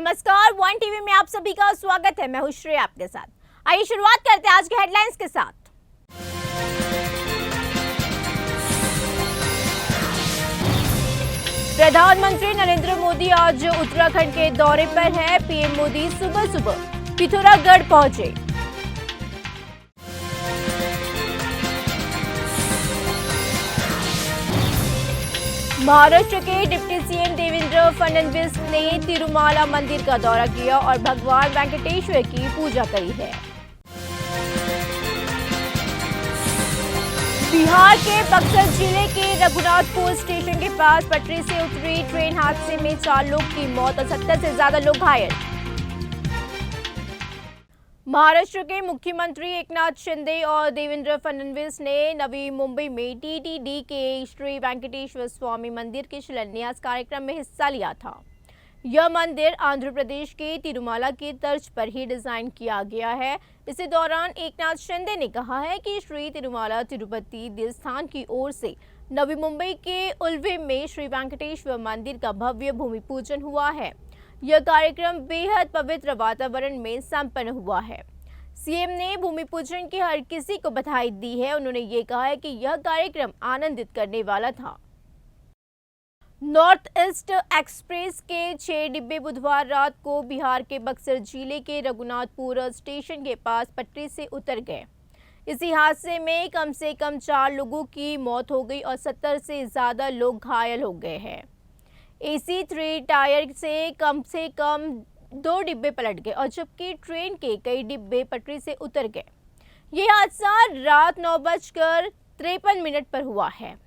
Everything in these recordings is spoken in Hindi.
नमस्कार, वन टीवी में आप सभी का स्वागत है। मैं हूं श्रेया आपके साथ। आइए शुरुआत करते हैं आज के हेडलाइंस के साथ। प्रधानमंत्री नरेंद्र मोदी आज उत्तराखंड के दौरे पर हैं। पीएम मोदी सुबह सुबह पिथौरागढ़ पहुंचे। महाराष्ट्र के डिप्टी सीएम देवेंद्र फडणवीस ने तिरुमाला मंदिर का दौरा किया और भगवान वेंकटेश्वर की पूजा करी है। बिहार के बक्सर जिले के रघुनाथपुर स्टेशन के पास पटरी से उतरी ट्रेन हादसे में 4 लोग की मौत और 70 से ज्यादा लोग घायल। महाराष्ट्र के मुख्यमंत्री एकनाथ शिंदे और देवेंद्र फडणवीस ने नवी मुंबई में टीटीडी के श्री वेंकटेश्वर स्वामी मंदिर के शिलान्यास कार्यक्रम में हिस्सा लिया था। यह मंदिर आंध्र प्रदेश के तिरुमाला की तर्ज पर ही डिजाइन किया गया है। इसी दौरान एकनाथ शिंदे ने कहा है कि श्री तिरुमाला तिरुपति देवस्थान की ओर से नवी मुंबई के उल्वे में श्री वेंकटेश्वर मंदिर का भव्य भूमि पूजन हुआ है। यह कार्यक्रम बेहद पवित्र वातावरण में संपन्न हुआ है। सीएम ने भूमि पूजन की हर किसी को बधाई दी है। उन्होंने ये कहा है कि यह कार्यक्रम आनंदित करने वाला था। नॉर्थ ईस्ट एक्सप्रेस के 6 डिब्बे बुधवार रात को बिहार के बक्सर जिले के रघुनाथपुर स्टेशन के पास पटरी से उतर गए। इसी हादसे में कम से कम 4 लोगों की मौत हो गई और 70 से ज्यादा लोग घायल हो गए हैं। AC 3 टायर से कम 2 डिब्बे पलट गए और जबकि ट्रेन के कई डिब्बे पटरी से उतर गए। यह हादसा रात 9:53 पर हुआ है।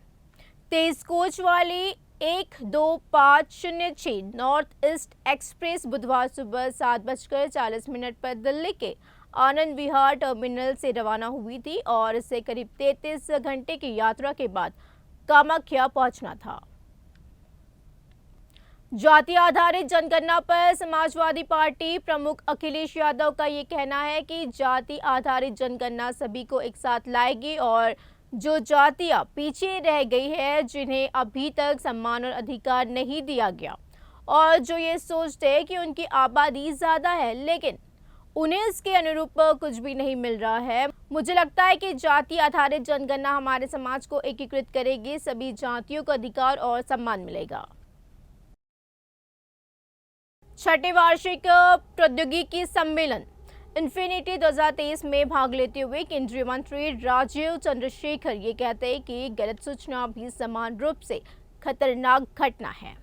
तेज कोच वाली 12506 नॉर्थ ईस्ट एक्सप्रेस बुधवार सुबह 7:40 पर दिल्ली के आनंद विहार टर्मिनल से रवाना हुई थी और इसे करीब 33 घंटे की यात्रा के बाद कामाख्या पहुंचना था। जाति आधारित जनगणना पर समाजवादी पार्टी प्रमुख अखिलेश यादव का ये कहना है कि जाति आधारित जनगणना सभी को एक साथ लाएगी और जो जातियां पीछे रह गई है, जिन्हें अभी तक सम्मान और अधिकार नहीं दिया गया और जो ये सोचते हैं कि उनकी आबादी ज़्यादा है लेकिन उन्हें इसके अनुरूप कुछ भी नहीं मिल रहा है। मुझे लगता है कि जाति आधारित जनगणना हमारे समाज को एकीकृत करेगी, सभी जातियों को अधिकार और सम्मान मिलेगा। छठे वार्षिक प्रौद्योगिकी सम्मेलन इन्फिनिटी 2023 में भाग लेते हुए केंद्रीय मंत्री राजीव चंद्रशेखर ये कहते हैं कि गलत सूचना भी समान रूप से खतरनाक घटना है।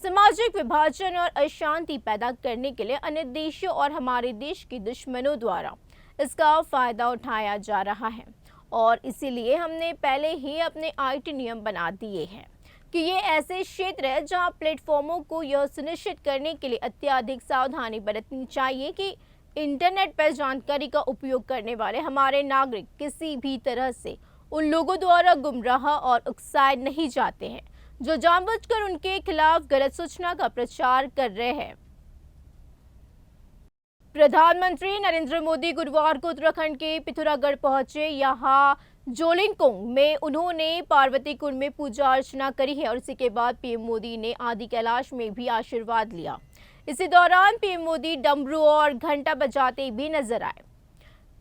सामाजिक विभाजन और अशांति पैदा करने के लिए अन्य देशों और हमारे देश के दुश्मनों द्वारा इसका फायदा उठाया जा रहा है और इसीलिए हमने पहले ही अपने IT नियम बना दिए हैं कि ये ऐसे क्षेत्र है जहां प्लेटफॉर्मों को यह सुनिश्चित करने के लिए अत्यधिक सावधानी बरतनी चाहिए कि इंटरनेट पर जानकारी का उपयोग करने वाले हमारे नागरिक किसी भी तरह से उन लोगों द्वारा गुमराह और उकसाए नहीं जाते हैं जो जानबूझकर उनके खिलाफ गलत सूचना का प्रचार कर रहे हैं। प्रधानमंत्री नरेंद्र मोदी गुरुवार को उत्तराखंड के पिथौरागढ़ पहुंचे। यहाँ जोलिंगकोंग में उन्होंने पार्वती कुंड में पूजा अर्चना करी है और इसी के बाद पीएम मोदी ने आदि कैलाश में भी आशीर्वाद लिया। इसी दौरान पीएम मोदी डमरू और घंटा बजाते भी नजर आए।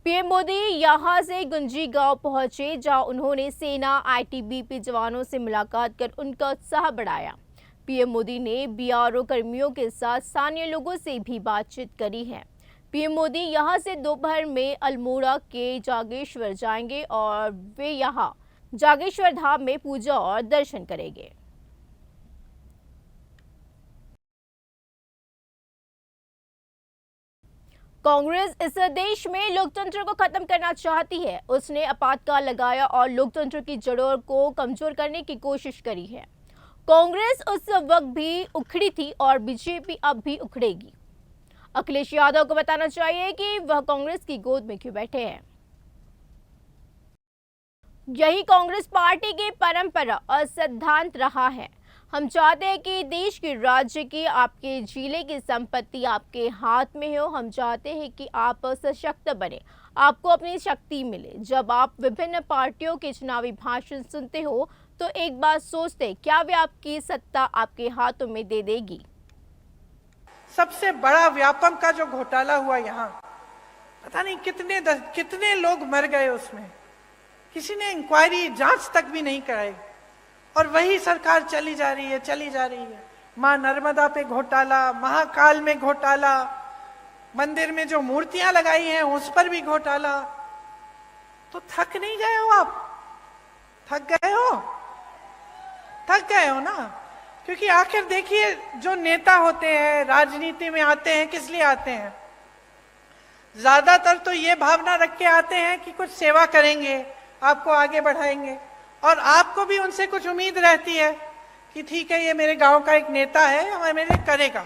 पीएम मोदी यहां से गुंजी गांव पहुंचे जहां उन्होंने सेना ITBP जवानों से मुलाकात कर उनका उत्साह बढ़ाया। पीएम मोदी ने BRO कर्मियों के साथ स्थानीय लोगों से भी बातचीत करी है। पीएम मोदी यहां से दोपहर में अल्मोड़ा के जागेश्वर जाएंगे और वे यहां जागेश्वर धाम में पूजा और दर्शन करेंगे। कांग्रेस इस देश में लोकतंत्र को खत्म करना चाहती है। उसने आपातकाल लगाया और लोकतंत्र की जड़ों को कमजोर करने की कोशिश करी है। कांग्रेस उस वक्त भी उखड़ी थी और बीजेपी अब भी उखड़ेगी। अखिलेश यादव को बताना चाहिए कि वह कांग्रेस की गोद में क्यों बैठे हैं। यही कांग्रेस पार्टी की परंपरा और सिद्धांत रहा है। हम चाहते हैं कि देश की, राज्य की, आपके जिले की संपत्ति आपके हाथ में हो। हम चाहते हैं कि आप सशक्त बने, आपको अपनी शक्ति मिले। जब आप विभिन्न पार्टियों के चुनावी भाषण सुनते हो तो एक बात सोचते, क्या वे आपकी सत्ता आपके हाथों में दे देगी? सबसे बड़ा व्यापम का जो घोटाला हुआ यहाँ, पता नहीं कितने लोग मर गए उसमें, किसी ने इंक्वायरी जांच तक भी नहीं कराई, और वही सरकार चली जा रही है। मां नर्मदा पे घोटाला, महाकाल में घोटाला, मंदिर में जो मूर्तियां लगाई हैं उस पर भी घोटाला। तो थक नहीं गए हो आप? थक गए हो ना? क्योंकि आखिर देखिए, जो नेता होते हैं, राजनीति में आते हैं, किस लिए आते हैं? ज्यादातर तो ये भावना रख के आते हैं कि कुछ सेवा करेंगे, आपको आगे बढ़ाएंगे, और आपको भी उनसे कुछ उम्मीद रहती है कि ठीक है, ये मेरे गांव का एक नेता है, हमें मेरे करेगा,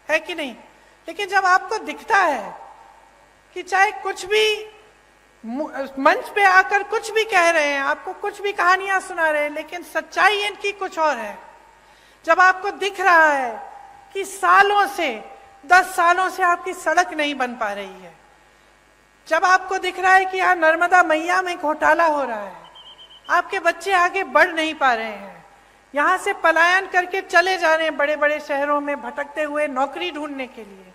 है कि नहीं? लेकिन जब आपको दिखता है कि चाहे कुछ भी मंच पे आकर कुछ भी कह रहे हैं, आपको कुछ भी कहानियां सुना रहे हैं, लेकिन सच्चाई इनकी कुछ और है। जब आपको दिख रहा है कि सालों से, 10 सालों से आपकी सड़क नहीं बन पा रही है, जब आपको दिख रहा है कि यहाँ नर्मदा मैया में घोटाला हो रहा है, आपके बच्चे आगे बढ़ नहीं पा रहे हैं, यहाँ से पलायन करके चले जा रहे हैं बड़े बड़े शहरों में भटकते हुए नौकरी ढूंढने के लिए।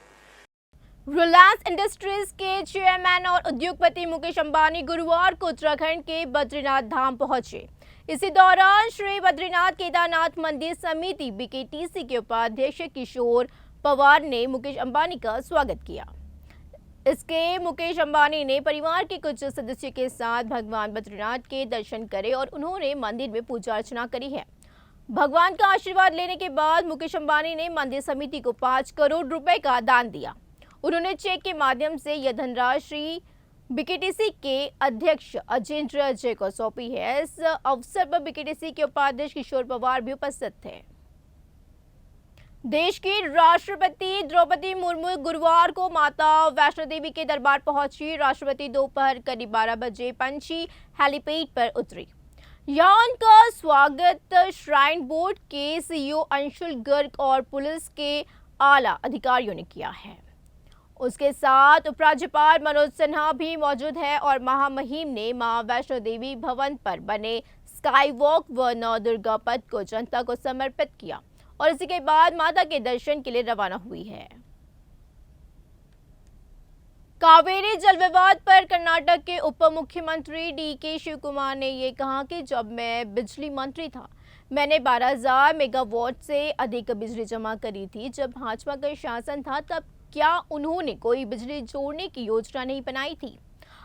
रिलायंस इंडस्ट्रीज के चेयरमैन और उद्योगपति मुकेश अंबानी गुरुवार को उत्तराखंड के बद्रीनाथ धाम पहुंचे। इसी दौरान श्री बद्रीनाथ केदारनाथ मंदिर समिति बीकेटीसी के उपाध्यक्ष किशोर पवार ने मुकेश अंबानी का स्वागत किया। इसके मुकेश अंबानी ने परिवार के कुछ सदस्यों के साथ भगवान बद्रीनाथ के दर्शन करे और उन्होंने मंदिर में पूजा अर्चना करी है। भगवान का आशीर्वाद लेने के बाद मुकेश अंबानी ने मंदिर समिति को 5 करोड़ रुपए का दान दिया। उन्होंने चेक के माध्यम से यह धनराशि बीकेटीसी के अध्यक्ष अजेंद्र अजय को सौंपी है। इस अवसर पर बीकेटीसी के उपाध्यक्ष किशोर पवार भी उपस्थित थे। देश की राष्ट्रपति द्रौपदी मुर्मू गुरुवार को माता वैष्णो देवी के दरबार पहुंची। राष्ट्रपति दोपहर करीब 12 बजे पंची हेलीपैड पर उतरी। यहाँ उनका स्वागत श्राइन बोर्ड के सीईओ अंशुल गर्ग और पुलिस के आला अधिकारियों ने किया है। उसके साथ उपराज्यपाल मनोज सिन्हा भी मौजूद है और महामहिम ने मां वैष्णो देवी भवन पर बने स्काई वॉक व नवदुर्गा पथ को जनता को समर्पित किया और इसी के बाद माता के दर्शन के लिए रवाना हुई है। कावेरी जल विवाद पर कर्नाटक के उप मुख्यमंत्री डीके शिव कुमार ने ये कहा कि जब मैं बिजली मंत्री था, मैंने 12,000 मेगावाट से अधिक बिजली जमा करी थी। जब भाजपा का शासन था तब क्या उन्होंने कोई बिजली जोड़ने की योजना नहीं बनाई थी?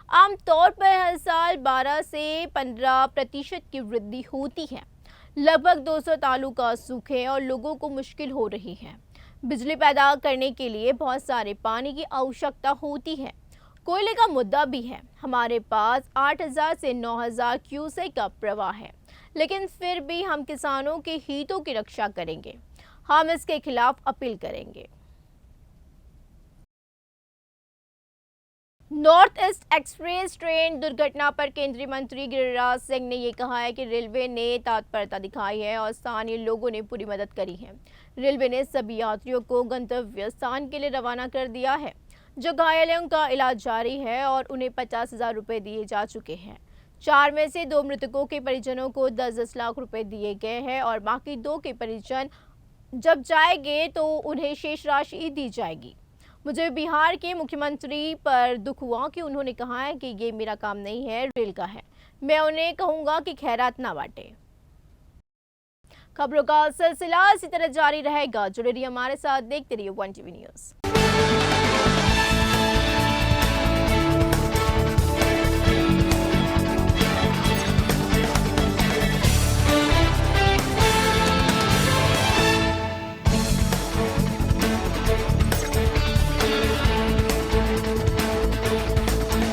आमतौर पर हर साल 12 से 15% की वृद्धि होती है। लगभग 200 तालुका सूखे और लोगों को मुश्किल हो रही है। बिजली पैदा करने के लिए बहुत सारे पानी की आवश्यकता होती है। कोयले का मुद्दा भी है। हमारे पास 8,000 से 9,000 क्यूसेक का प्रवाह है, लेकिन फिर भी हम किसानों के हितों की रक्षा करेंगे। हम इसके खिलाफ अपील करेंगे। नॉर्थ ईस्ट एक्सप्रेस ट्रेन दुर्घटना पर केंद्रीय मंत्री गिरिराज सिंह ने ये कहा है कि रेलवे ने तत्परता दिखाई है और स्थानीय लोगों ने पूरी मदद करी है। रेलवे ने सभी यात्रियों को गंतव्य स्थान के लिए रवाना कर दिया है। जो घायल हैं उनका इलाज जारी है और उन्हें 50,000 रुपये दिए जा चुके हैं। 4 में से 2 मृतकों के परिजनों को 10-10 लाख रुपए दिए गए हैं और बाकी 2 के परिजन जब जाएंगे तो उन्हें शेष राशि दी जाएगी। मुझे बिहार के मुख्यमंत्री पर दुख हुआ कि उन्होंने कहा है कि ये मेरा काम नहीं है, रेल का है। मैं उन्हें कहूंगा कि खैरात ना बांटे। खबरों का सिलसिला इसी तरह जारी रहेगा। जुड़े रहिए हमारे साथ, देखते रहिए 1 TV न्यूज़।